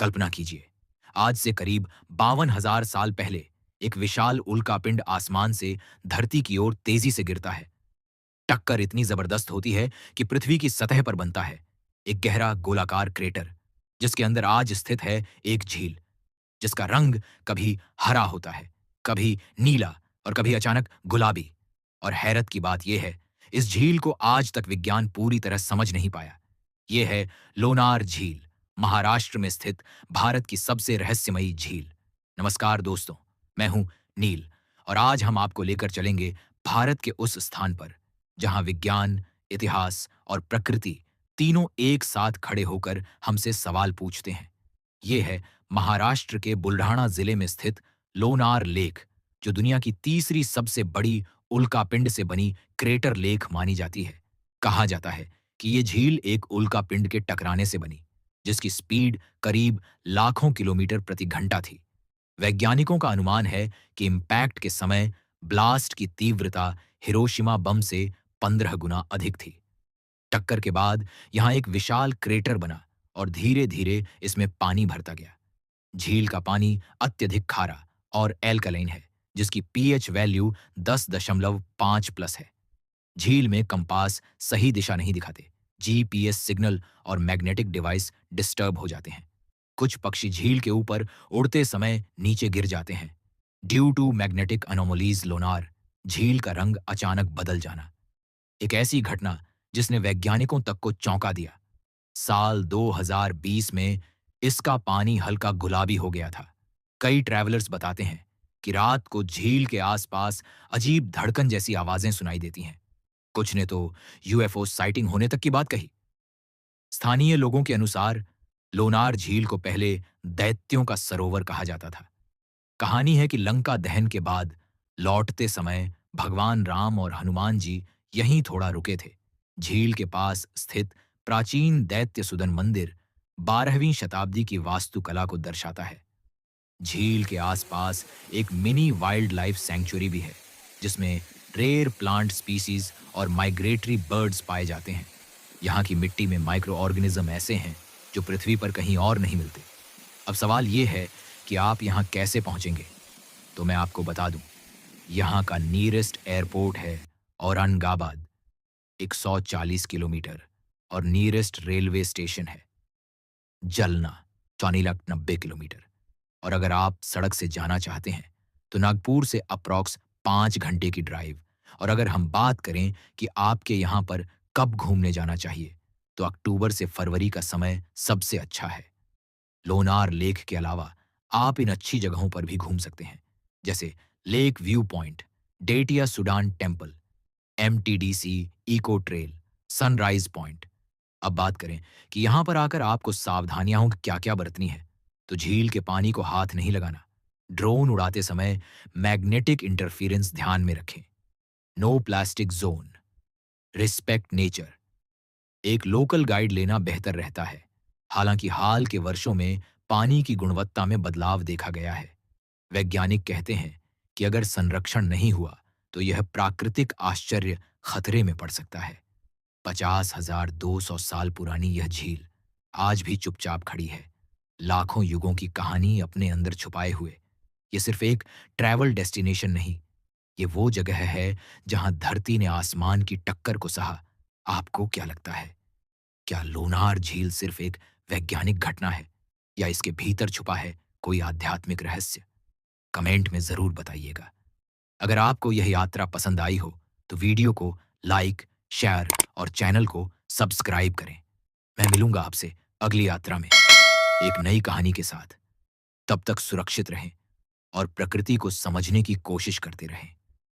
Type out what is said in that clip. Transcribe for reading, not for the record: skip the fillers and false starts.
कल्पना कीजिए, आज से करीब 52,000 साल पहले एक विशाल उल्कापिंड आसमान से धरती की ओर तेजी से गिरता है। टक्कर इतनी जबरदस्त होती है कि पृथ्वी की सतह पर बनता है एक गहरा गोलाकार क्रेटर, जिसके अंदर आज स्थित है एक झील, जिसका रंग कभी हरा होता है, कभी नीला और कभी अचानक गुलाबी। और हैरत की बात यह है, इस झील को आज तक विज्ञान पूरी तरह समझ नहीं पाया। यह है लोनार झील, महाराष्ट्र में स्थित भारत की सबसे रहस्यमयी झील। नमस्कार दोस्तों, मैं हूं नील, और आज हम आपको लेकर चलेंगे भारत के उस स्थान पर जहां विज्ञान, इतिहास और प्रकृति तीनों एक साथ खड़े होकर हमसे सवाल पूछते हैं। ये है महाराष्ट्र के बुल्ढाणा जिले में स्थित लोनार लेक, जो दुनिया की तीसरी सबसे बड़ी उल्कापिंड से बनी क्रेटर लेक मानी जाती है। कहा जाता है कि ये झील एक उल्कापिंड के टकराने से बनी, जिसकी स्पीड करीब लाखों किलोमीटर प्रति घंटा थी। वैज्ञानिकों का अनुमान है कि इम्पैक्ट के समय ब्लास्ट की तीव्रता हिरोशिमा बम से 15 गुना अधिक थी। टक्कर के बाद यहां एक विशाल क्रेटर बना और धीरे धीरे इसमें पानी भरता गया। झील का पानी अत्यधिक खारा और एल्कलाइन है, जिसकी पीएच वैल्यू 10.5 प्लस है। झील में कंपास सही दिशा नहीं दिखाते, जीपीएस सिग्नल और मैग्नेटिक डिवाइस डिस्टर्ब हो जाते हैं। कुछ पक्षी झील के ऊपर उड़ते समय नीचे गिर जाते हैं। Due to magnetic anomalies Lonar झील का रंग अचानक बदल जाना, एक ऐसी घटना जिसने वैज्ञानिकों तक को चौंका दिया। साल 2020 में इसका पानी हल्का गुलाबी हो गया था। कई ट्रैवलर्स बताते हैं कि रात को झील के आसपास अजीब धड़कन जैसी आवाजें सुनाई देती हैं। कुछ ने तो यूएफओ साइटिंग होने तक की बात कही। स्थानीय लोगों के अनुसार लोनार झील को पहले दैत्यों का सरोवर कहा जाता था। कहानी है कि लंका दहन के बाद लौटते समय भगवान राम और हनुमान जी यहीं थोड़ा रुके थे। झील के पास स्थित प्राचीन दैत्य सुदन मंदिर 12वीं शताब्दी की वास्तुकला को दर्शाता है। झील के आसपास एक मिनी वाइल्ड लाइफ सैंक्चुरी भी है, जिसमें रेयर प्लांट स्पीसीज और माइग्रेटरी बर्ड्स पाए जाते हैं। यहाँ की मिट्टी में माइक्रो ऑर्गेनिज्म ऐसे हैं जो पृथ्वी पर कहीं और नहीं मिलते। अब सवाल ये है कि आप यहाँ कैसे पहुँचेंगे? तो मैं आपको बता दूं, यहाँ का नियरेस्ट एयरपोर्ट है औरंगाबाद, 140 किलोमीटर, और नियरेस्ट रेलवे स्टेशन है जलना, 90 किलोमीटर। और अगर आप सड़क से जाना चाहते हैं तो नागपुर से अप्रॉक्स 5 घंटे की ड्राइव। और अगर हम बात करें कि आपके यहाँ पर कब घूमने जाना चाहिए, तो अक्टूबर से फरवरी का समय सबसे अच्छा है। लोनार लेक के अलावा आप इन अच्छी जगहों पर भी घूम सकते हैं, जैसे लेक व्यू पॉइंट, डेटिया सुडान temple, MTDC eco trail, sunrise point. अब बात करें कि यहाँ पर आकर आपको सावधानियां क्या-क्या बरतनी है, तो झील के पानी को हाथ नहीं लगाना। ड्रोन उड़ाते समय मैग्नेटिक इंटरफेरेंस ध्यान में रखें। No plastic zone, respect nature. एक लोकल गाइड लेना बेहतर रहता है। हालांकि हाल के वर्षों में पानी की गुणवत्ता में बदलाव देखा गया है। वैज्ञानिक कहते हैं कि अगर संरक्षण नहीं हुआ तो यह प्राकृतिक आश्चर्य खतरे में पड़ सकता है। 50,200 साल पुरानी यह झील आज भी चुपचाप खड़ी है, लाखों युगों की कहानी अपने अंदर छुपाए हुए। ये सिर्फ एक ट्रैवल डेस्टिनेशन नहीं, ये वो जगह है जहां धरती ने आसमान की टक्कर को सहा। आपको क्या लगता है, क्या लोनार झील सिर्फ एक वैज्ञानिक घटना है, या इसके भीतर छुपा है कोई आध्यात्मिक रहस्य? कमेंट में जरूर बताइएगा। अगर आपको यह यात्रा पसंद आई हो तो वीडियो को लाइक, शेयर और चैनल को सब्सक्राइब करें। मैं मिलूंगा आपसे अगली यात्रा में एक नई कहानी के साथ। तब तक सुरक्षित रहें और प्रकृति को समझने की कोशिश करते रहें।